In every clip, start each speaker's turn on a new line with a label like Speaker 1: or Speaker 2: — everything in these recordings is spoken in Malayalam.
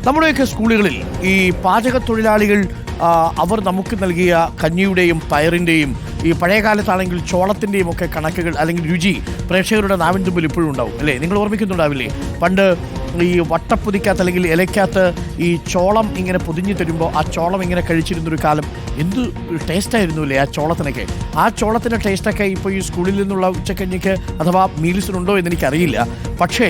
Speaker 1: നമ്മുടെയൊക്കെ സ്കൂളുകളിൽ ഈ പാചക തൊഴിലാളികൾ അവർ നമുക്ക് നൽകിയ കഞ്ഞിയുടെയും പയറിൻ്റെയും ഈ പഴയകാലത്താണെങ്കിൽ ചോളത്തിൻ്റെയും ഒക്കെ കണക്കുകൾ അല്ലെങ്കിൽ രുചി പ്രേക്ഷകരുടെ നാവിൻ തുമ്പിൽ ഇപ്പോഴും ഉണ്ടാവും അല്ലേ? നിങ്ങൾ ഓർമ്മിക്കുന്നുണ്ടാവില്ലേ? പണ്ട് ഈ വട്ടപ്പൊതിക്കകത്ത് അല്ലെങ്കിൽ ഇലയ്ക്കകത്ത് ഈ ചോളം ഇങ്ങനെ പൊതിഞ്ഞു തരുമ്പോൾ ആ ചോളം ഇങ്ങനെ കഴിച്ചിരുന്നൊരു കാലം എന്ത് ടേസ്റ്റായിരുന്നു അല്ലേ ആ ചോളത്തിനൊക്കെ? ആ ചോളത്തിൻ്റെ ടേസ്റ്റൊക്കെ ഇപ്പോൾ ഈ സ്കൂളിൽ നിന്നുള്ള ഉച്ചക്കഞ്ഞിക്ക് അഥവാ മീൽസിനുണ്ടോ എന്നെനിക്കറിയില്ല. പക്ഷേ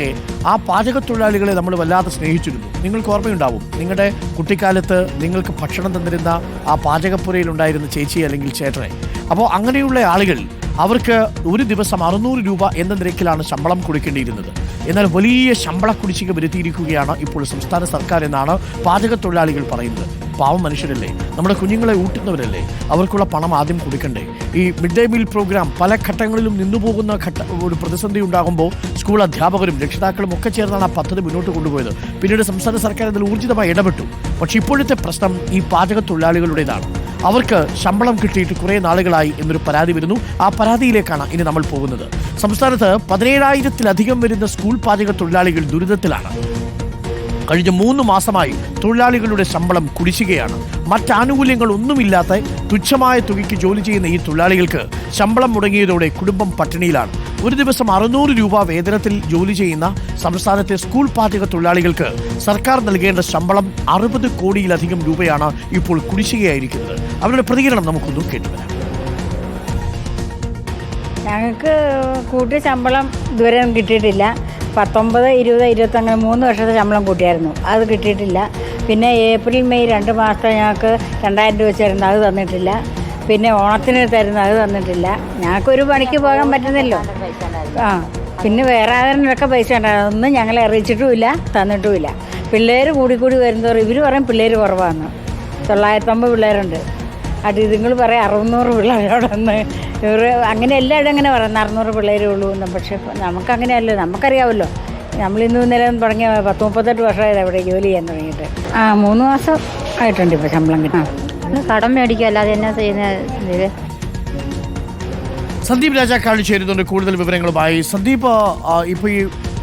Speaker 1: ആ പാചക തൊഴിലാളികളെ നമ്മൾ വല്ലാതെ സ്നേഹിച്ചിരുന്നു. നിങ്ങൾക്ക് ഓർമ്മയുണ്ടാവും, നിങ്ങളുടെ കുട്ടിക്കാലത്ത് നിങ്ങൾക്ക് ഭക്ഷണം തന്നിരുന്ന ആ പാചകപ്പുരയിലുണ്ടായിരുന്ന ചേച്ചി അല്ലെങ്കിൽ ചേട്ടനെ. അപ്പോൾ അങ്ങനെയുള്ള ആളുകൾ അവർക്ക് ഒരു ദിവസം 600 രൂപ എന്ന നിരക്കിലാണ് ശമ്പളം കൊടുക്കേണ്ടിയിരുന്നത്. എന്നാൽ വലിയ ശമ്പള കുടിശ്ശിക വരുത്തിയിരിക്കുകയാണ് ഇപ്പോൾ സംസ്ഥാന സർക്കാർ എന്നാണ് പാചക തൊഴിലാളികൾ പറയുന്നത്. പാവം മനുഷ്യരല്ലേ, നമ്മുടെ കുഞ്ഞുങ്ങളെ ഊട്ടുന്നവരല്ലേ, അവർക്കുള്ള പണം ആദ്യം കൊടുക്കണ്ടേ? ഈ മിഡ് ഡേ മീൽ പ്രോഗ്രാം പല ഘട്ടങ്ങളിലും നിന്നുപോകുന്ന ഒരു പ്രതിസന്ധി ഉണ്ടാകുമ്പോൾ സ്കൂൾ അധ്യാപകരും രക്ഷിതാക്കളും ഒക്കെ ചേർന്നാണ് ആ പദ്ധതി മുന്നോട്ട് കൊണ്ടുപോയത്. പിന്നീട് സംസ്ഥാന സർക്കാർ അതിൽ ഊർജിതമായി ഇടപെട്ടു. പക്ഷേ ഇപ്പോഴത്തെ പ്രശ്നം ഈ പാചക തൊഴിലാളികളുടേതാണ്. അവർക്ക് ശമ്പളം കിട്ടിയിട്ട് കുറേ നാളുകളായി എന്നൊരു പരാതി വരുന്നു. ആ പരാതിയിലേക്കാണ് ഇനി നമ്മൾ പോകുന്നത്. സംസ്ഥാനത്ത് 17,000-ലധികം വരുന്ന സ്കൂൾ പാചക തൊഴിലാളികൾ ദുരിതത്തിലാണ്. കഴിഞ്ഞ 3 മാസമായി തൊഴിലാളികളുടെ ശമ്പളം കുടിശ്ശികയാണ്. മറ്റാനുകൂല്യങ്ങൾ ഒന്നുമില്ലാത്ത തുച്ഛമായ തുകയ്ക്ക് ജോലി ചെയ്യുന്ന ഈ തൊഴിലാളികൾക്ക് ശമ്പളം മുടങ്ങിയതോടെ കുടുംബം പട്ടിണിയിലാണ്. ഒരു ദിവസം 600 രൂപ വേതനത്തിൽ ജോലി ചെയ്യുന്ന സംസ്ഥാനത്തെ സ്കൂൾ പാചക തൊഴിലാളികൾക്ക് സർക്കാർ നൽകേണ്ട ശമ്പളം 60 കോടിയിലധികം രൂപയാണ് ഇപ്പോൾ കുടിശ്ശികയായിരിക്കുന്നത്. അവരുടെ പ്രതികരണം നമുക്കൊന്നും കേട്ടുവരാം.
Speaker 2: ഞങ്ങൾക്ക് കൂട്ടിയ ശമ്പളം ഇതുവരെ കിട്ടിയിട്ടില്ല. 19, 20, 21 അങ്ങനെ 3 വർഷത്തെ ശമ്പളം കൂട്ടിയായിരുന്നു, അത് കിട്ടിയിട്ടില്ല. പിന്നെ ഏപ്രിൽ മെയ് 2 മാസത്തെ ഞങ്ങൾക്ക് 2000 രൂപ വെച്ചായിരുന്നു, അത് തന്നിട്ടില്ല. പിന്നെ ഓണത്തിന് തരുന്ന അത് തന്നിട്ടില്ല. ഞങ്ങൾക്കൊരു പണിക്ക് പോകാൻ പറ്റുന്നല്ലോ. പിന്നെ വേറെ ആരെങ്കിലൊക്കെ പൈസ ഉണ്ടായിരുന്നു, ഒന്നും ഞങ്ങളെ അറിയിച്ചിട്ടുമില്ല, തന്നിട്ടുമില്ല. പിള്ളേർ കൂടി വരുന്നവർ ഇവർ പറയും പിള്ളേർ കുറവാണ്. 950 പിള്ളേരുണ്ട്. അത് ഇതുങ്ങൾ പറയും 600 പിള്ളേരോടൊന്ന്. ഇവർ അങ്ങനെ എല്ലാവരും അങ്ങനെ പറയുന്നത് 600 പിള്ളേരേ ഉള്ളൂ എന്ന്. പക്ഷേ നമുക്കങ്ങനെയല്ലോ, നമുക്കറിയാമല്ലോ. നമ്മളിന്ന് ഇന്നലെ തുടങ്ങിയ 30-38 വർഷമായത് അവിടെ ജോലി ചെയ്യാൻ തുടങ്ങിയിട്ട്. 3 മാസം ആയിട്ടുണ്ട് ഇപ്പോൾ ശമ്പളം കിട്ടാം. കടം മേടിക്കുക അല്ലാതെ എന്നാ ചെയ്യുന്ന.
Speaker 1: സന്ദീപ് രാജാക്കാട് ചേരുന്നുണ്ട് കൂടുതൽ വിവരങ്ങളുമായി. സന്ദീപ്, ഇപ്പോൾ ഈ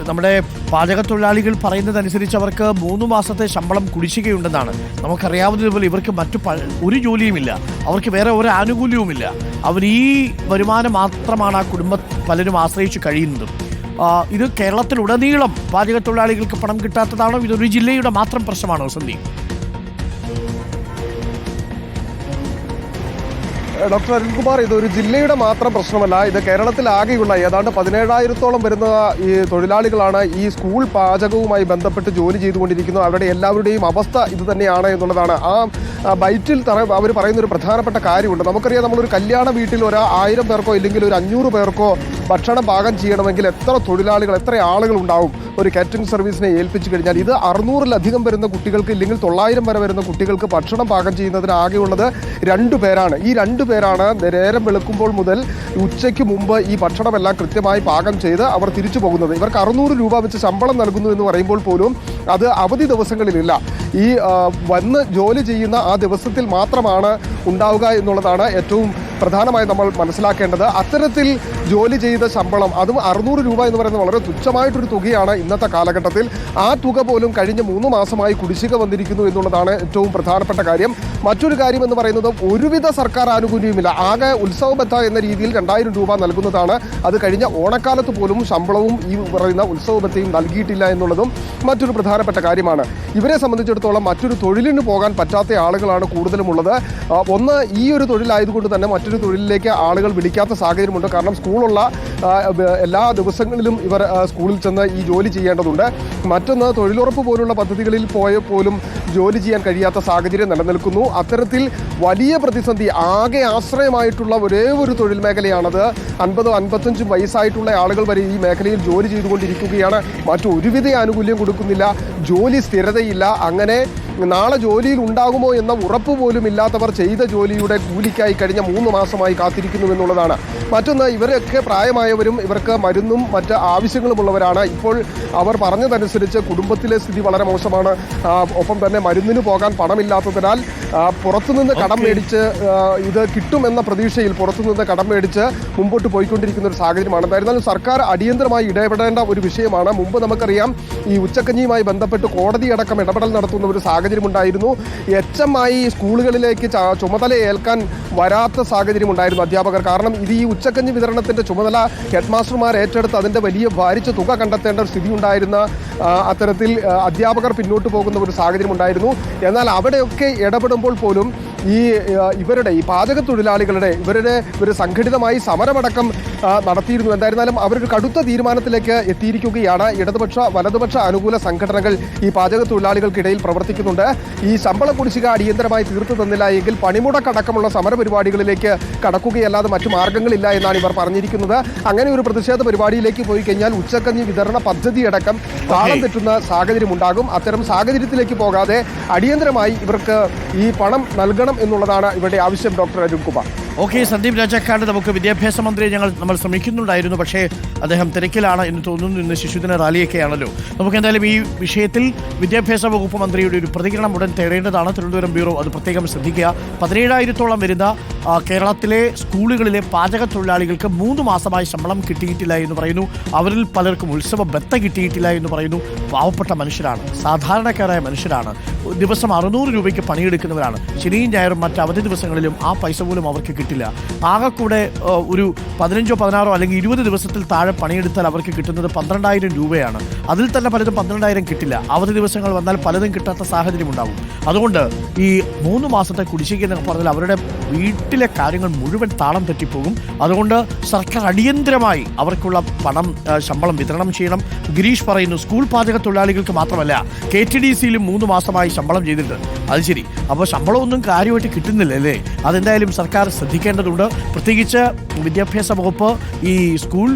Speaker 1: നമ്മുടെ പാചക തൊഴിലാളികൾ പറയുന്നതനുസരിച്ച് അവർക്ക് 3 മാസത്തെ ശമ്പളം കുടിശ്ശികയുണ്ടെന്നാണ്. നമുക്കറിയാവുന്നതുപോലെ ഇവർക്ക് ഒരു ജോലിയുമില്ല, അവർക്ക് വേറെ ഒരു ആനുകൂല്യവുമില്ല. അവർ ഈ വരുമാനം മാത്രമാണ് ആ കുടുംബം പലരും ആശ്രയിച്ച് കഴിയുന്നത്. ഇത് കേരളത്തിലുടനീളം പാചക തൊഴിലാളികൾക്ക് പണം കിട്ടാത്തതാണോ? ഇതൊരു ജില്ലയുടെ മാത്രം പ്രശ്നമാണോ സന്ദീപ്?
Speaker 3: ഡോക്ടർ അരുൺകുമാർ, ഇതൊരു ജില്ലയുടെ മാത്രം പ്രശ്നമല്ല, ഇത് കേരളത്തിലാകെയുള്ള ഏതാണ്ട് 17,000-ഓളം വരുന്ന ഈ തൊഴിലാളികളാണ് ഈ സ്കൂൾ പാചകവുമായി ബന്ധപ്പെട്ട് ജോലി ചെയ്തുകൊണ്ടിരിക്കുന്നത്. അവരുടെ എല്ലാവരുടെയും അവസ്ഥ ഇത് തന്നെയാണ് എന്നുള്ളതാണ്. ആ ബൈറ്റിൽ അവർ പറയുന്നൊരു പ്രധാനപ്പെട്ട കാര്യമുണ്ട്. നമുക്കറിയാം, നമ്മളൊരു കല്യാണ വീട്ടിൽ 1000 പേർക്കോ ഇല്ലെങ്കിൽ ഒരു 500 പേർക്കോ ഭക്ഷണം പാകം ചെയ്യണമെങ്കിൽ എത്ര തൊഴിലാളികൾ, എത്ര ആളുകൾ ഉണ്ടാവും ഒരു കാറ്ററിംഗ് സർവീസിനെ ഏൽപ്പിച്ചു കഴിഞ്ഞാൽ. ഇത് 600-ലധികം വരുന്ന കുട്ടികൾക്ക് ഇല്ലെങ്കിൽ 900 വരെ വരുന്ന കുട്ടികൾക്ക് ഭക്ഷണം പാകം ചെയ്യുന്നതിന് ആകെയുള്ളത് 2 പേരാണ്. ഈ 2 പേരാണ് നേരം വെളുക്കുമ്പോൾ മുതൽ ഉച്ചയ്ക്ക് മുമ്പ് ഈ ഭക്ഷണമെല്ലാം കൃത്യമായി പാകം ചെയ്ത് അവർ തിരിച്ചു പോകുന്നത്. ഇവർക്ക് 600 രൂപ വെച്ച് ശമ്പളം നൽകുന്നു എന്ന് പറയുമ്പോൾ പോലും അത് അവധി ദിവസങ്ങളിലില്ല. ഈ വന്ന് ജോലി ചെയ്യുന്ന ആ ദിവസത്തിൽ മാത്രമാണ് ഉണ്ടാവുക എന്നുള്ളതാണ് ഏറ്റവും പ്രധാനമായി നമ്മൾ മനസ്സിലാക്കേണ്ടത്. അത്തരത്തിൽ ജോലി ചെയ്ത ശമ്പളം, അതും 600 രൂപ എന്ന് പറയുന്നത് വളരെ തുച്ഛമായിട്ടൊരു തുകയാണ് ഇന്നത്തെ കാലഘട്ടത്തിൽ. ആ തുക പോലും കഴിഞ്ഞ 3 മാസമായി കുടിശ്ശിക വന്നിരിക്കുന്നു എന്നുള്ളതാണ് ഏറ്റവും പ്രധാനപ്പെട്ട കാര്യം. മറ്റൊരു കാര്യം എന്ന് പറയുന്നത് ഒരുവിധ സർക്കാർ ആനുകൂല്യവുമില്ല. ആകെ ഉത്സവബത്ത എന്ന രീതിയിൽ 2000 രൂപ നൽകുന്നതാണ്. അത് കഴിഞ്ഞ ഓണക്കാലത്ത് പോലും ശമ്പളവും ഈ പറയുന്ന ഉത്സവബത്തയും നൽകിയിട്ടില്ല എന്നുള്ളതും മറ്റൊരു പ്രധാനപ്പെട്ട കാര്യമാണ്. ഇവരെ സംബന്ധിച്ചിടത്തോളം മറ്റൊരു തൊഴിലിന് പോകാൻ പറ്റാത്ത ആളുകളാണ് കൂടുതലുമുള്ളത്. ഒന്ന്, ഈ ഒരു തൊഴിലായതുകൊണ്ട് തന്നെ മറ്റൊരു തൊഴിലിലേക്ക് ആളുകൾ വിളിക്കാത്ത സാഹചര്യമുണ്ട്. കാരണം സ്കൂളുള്ള എല്ലാ ദിവസങ്ങളിലും ഇവർ സ്കൂളിൽ ചെന്ന് ഈ ജോലി ചെയ്യേണ്ടതുണ്ട്. മറ്റൊന്ന്, തൊഴിലുറപ്പ് പോലുള്ള പദ്ധതികളിൽ പോലും ജോലി ചെയ്യാൻ കഴിയാത്ത സാഹചര്യം നിലനിൽക്കുന്നു. അത്തരത്തിൽ വലിയ പ്രതിസന്ധി, ആകെ ആശ്രയമായിട്ടുള്ള ഒരേ ഒരു തൊഴിൽ മേഖലയാണത്. 50-55 വയസ്സായിട്ടുള്ള ആളുകൾ വരെ ഈ മേഖലയിൽ ജോലി ചെയ്തുകൊണ്ടിരിക്കുകയാണ്. മറ്റൊരുവിധ ആനുകൂല്യം കൊടുക്കുന്നില്ല, ജോലി സ്ഥിരതയില്ല. അങ്ങനെ നാളെ ജോലിയിൽ ഉണ്ടാകുമോ എന്ന ഉറപ്പ് പോലും ഇല്ലാത്തവർ ചെയ്ത ജോലിയുടെ കൂലിക്കായി കഴിഞ്ഞ 3 മാസമായി കാത്തിരിക്കുന്നു എന്നുള്ളതാണ്. മറ്റൊന്ന്, ഇവരൊക്കെ പ്രായമായവരും ഇവർക്ക് മരുന്നും മറ്റ് ആവശ്യങ്ങളുമുള്ളവരാണ്. ഇപ്പോൾ അവർ പറഞ്ഞതനുസരിച്ച് കുടുംബത്തിലെ സ്ഥിതി വളരെ മോശമാണ്. ഒപ്പം തന്നെ മരുന്നിന് പോകാൻ പണമില്ലാത്തതിനാൽ പുറത്തുനിന്ന് കടം മേടിച്ച് ഇത് കിട്ടുമെന്ന പ്രതീക്ഷയിൽ പുറത്തുനിന്ന് കടം മേടിച്ച് മുമ്പോട്ട് പോയിക്കൊണ്ടിരിക്കുന്ന ഒരു സാഹചര്യമാണ്. എന്തായിരുന്നാലും സർക്കാർ അടിയന്തരമായി ഇടപെടേണ്ട ഒരു വിഷയമാണ്. മുമ്പ് നമുക്കറിയാം ഈ ഉച്ചക്കഞ്ഞിയുമായി ബന്ധപ്പെട്ട് കോടതിയടക്കം ഇടപെടൽ നടത്തുന്ന ഒരു സാഹചര്യം ഉണ്ടായിരുന്നു. HM-ആയി സ്കൂളുകളിലേക്ക് ചുമതല ഏൽക്കാൻ വരാത്ത സാഹചര്യം ഉണ്ടായിരുന്നു അധ്യാപകർ. കാരണം ഇത് ഈ ഉച്ചക്കഞ്ഞി വിതരണത്തിന്റെ ചുമതല ഹെഡ്മാസ്റ്റർമാർ ഏറ്റെടുത്ത് അതിന്റെ വലിയ ഭാരിച്ച തുക കണ്ടെത്തേണ്ട ഒരു സ്ഥിതി ഉണ്ടായിരുന്ന അത്തരത്തിൽ അധ്യാപകർ പിന്നോട്ട് പോകുന്ന ഒരു സാഹചര്യം ഉണ്ടായിരുന്നു. എന്നാൽ അവിടെയൊക്കെ ഇടപെടുമ്പോൾ പോലും ഇവരുടെ ഈ പാചക തൊഴിലാളികളുടെ ഒരു സംഘടിതമായി സമരമടക്കം നടത്തിയിരുന്നു. എന്തായിരുന്നാലും അവരൊരു കടുത്ത തീരുമാനത്തിലേക്ക് എത്തിയിരിക്കുകയാണ്. ഇടതുപക്ഷ വലതുപക്ഷ അനുകൂല സംഘടനകൾ ഈ പാചക തൊഴിലാളികൾക്കിടയിൽ പ്രവർത്തിക്കുന്നുണ്ട്. ഈ ശമ്പള കുടിശ്ശിക അടിയന്തരമായി തീർത്തു തന്നില്ല എങ്കിൽ പണിമുടക്കടക്കമുള്ള സമരപരിപാടികളിലേക്ക് കടക്കുകയല്ലാതെ മറ്റു മാർഗങ്ങളില്ല എന്നാണ് ഇവർ പറഞ്ഞിരിക്കുന്നത്. അങ്ങനെ ഒരു പ്രതിഷേധ പരിപാടിയിലേക്ക് പോയി കഴിഞ്ഞാൽ ഉച്ചക്കഞ്ഞി വിതരണ പദ്ധതിയടക്കം താളം തെറ്റുന്ന സാഹചര്യം ഉണ്ടാകും. അത്തരം സാഹചര്യത്തിലേക്ക് പോകാതെ അടിയന്തരമായി ഇവർക്ക് ഈ പണം നൽകണം എന്നുള്ളതാണ് ഇവരുടെ ആവശ്യം. ഡോക്ടർ അരുൺകുമാർ.
Speaker 1: ഓക്കെ, സന്ദീപ് രാജാക്കാട് നമുക്ക് വിദ്യാഭ്യാസ മന്ത്രിയെ നമ്മൾ ശ്രമിക്കുന്നുണ്ടായിരുന്നു, പക്ഷേ അദ്ദേഹം തിരക്കിലാണ് എന്ന് തോന്നുന്നു. ഇന്ന് ശിശുദിന റാലിയൊക്കെയാണല്ലോ. നമുക്ക് എന്തായാലും ഈ വിഷയത്തിൽ വിദ്യാഭ്യാസ വകുപ്പ് മന്ത്രിയുടെ ഒരു പ്രതികരണം ഉടൻ തേടേണ്ടതാണ്. തിരുവനന്തപുരം ബ്യൂറോ അത് പ്രത്യേകം ശ്രദ്ധിക്കുക. 17,000-ഓളം വരുന്ന കേരളത്തിലെ സ്കൂളുകളിലെ പാചക തൊഴിലാളികൾക്ക് 3 മാസമായി ശമ്പളം കിട്ടിയിട്ടില്ല എന്ന് പറയുന്നു. അവരിൽ പലർക്കും ഉത്സവ ബത്ത കിട്ടിയിട്ടില്ല എന്ന് പറയുന്നു. പാവപ്പെട്ട മനുഷ്യരാണ്, സാധാരണക്കാരായ മനുഷ്യരാണ്, ദിവസം 600 രൂപയ്ക്ക് പണിയെടുക്കുന്നവരാണ്. ശനിയും ഞായറും മറ്റ് അവധി ദിവസങ്ങളിലും ആ പൈസ പോലും അവർക്ക് കിട്ടില്ല. ആകെക്കൂടെ ഒരു 15 16 അല്ലെങ്കിൽ 20 ദിവസത്തിൽ താഴെ പണിയെടുത്താൽ അവർക്ക് കിട്ടുന്നത് 12,000 രൂപയാണ്. അതിൽ തന്നെ പലതും 12,000 കിട്ടില്ല. അവധി ദിവസങ്ങൾ വന്നാൽ പലതും കിട്ടാത്ത സാഹചര്യം ഉണ്ടാകും. അതുകൊണ്ട് ഈ 3 മാസത്തെ കുടിശ്ശിക എന്നൊക്കെ പറഞ്ഞാൽ അവരുടെ വീട്ടിലെ കാര്യങ്ങൾ മുഴുവൻ താളം തെറ്റിപ്പോകും. അതുകൊണ്ട് സർക്കാർ അടിയന്തരമായി അവർക്കുള്ള ശമ്പളം വിതരണം ചെയ്യണം. ഗിരീഷ് പറയുന്നു സ്കൂൾ പാചക തൊഴിലാളികൾക്ക് മാത്രമല്ല KTDC-യിലും 3 മാസമായി ശമ്പളം ചെയ്തിട്ടുണ്ട്. അത് ശരി, അപ്പോൾ ശമ്പളമൊന്നും കാര്യമായിട്ട് കിട്ടുന്നില്ല അല്ലേ? അതെന്തായാലും സർക്കാർ ശ്രദ്ധിക്കേണ്ടതുണ്ട്. പ്രത്യേകിച്ച് വിദ്യാഭ്യാസ വകുപ്പ് ഈ സ്കൂൾ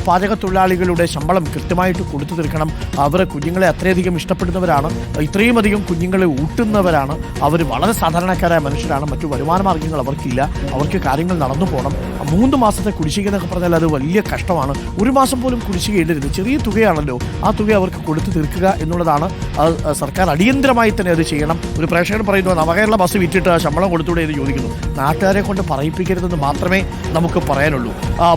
Speaker 1: പാചക തൊഴിലാളികളുടെ ശമ്പളം കൃത്യമായിട്ട് കൊടുത്തു തീർക്കണം. അവർ കുഞ്ഞുങ്ങളെ അത്രയധികം ഇഷ്ടപ്പെടുന്നവരാണ്, ഇത്രയും അധികം കുഞ്ഞുങ്ങളെ ഊട്ടുന്നവരാണ്. അവർ വളരെ സാധാരണക്കാരായ മനുഷ്യരാണ്. മറ്റു വരുമാന മാർഗ്ഗങ്ങൾ അവർക്കില്ല. അവർക്ക് കാര്യങ്ങൾ നടന്നു പോകണം. 3 മാസത്തെ കുടിശ്ശിക എന്നൊക്കെ പറഞ്ഞാൽ അത് വലിയ കഷ്ടമാണ്. 1 മാസം പോലും കുടിശ്ശിക ഇടരുത്. ചെറിയ തുകയാണല്ലോ, ആ തുക അവർക്ക് കൊടുത്തു തീർക്കുക എന്നുള്ളതാണ്. സർക്കാർ അടിയന്തരമായി തന്നെ അത് ചെയ്യണം. ഒരു പ്രേക്ഷകൻ പറയുന്നു നവകേരള ബസ് വിറ്റിട്ട് ശമ്പളം കൊടുത്തൂടെ എന്ന് ചോദിക്കുന്നു. നാട്ടുകാരെ കൊണ്ട് പറയിപ്പിക്കരുതെന്ന് മാത്രമേ നമുക്ക് പറയാനുള്ളൂ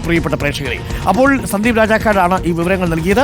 Speaker 1: പ്രിയപ്പെട്ട പ്രേക്ഷകരെ. അപ്പോൾ സന്ദീപ് രാജാക്കാടാണ് ഈ വിവരങ്ങൾ നൽകിയത്.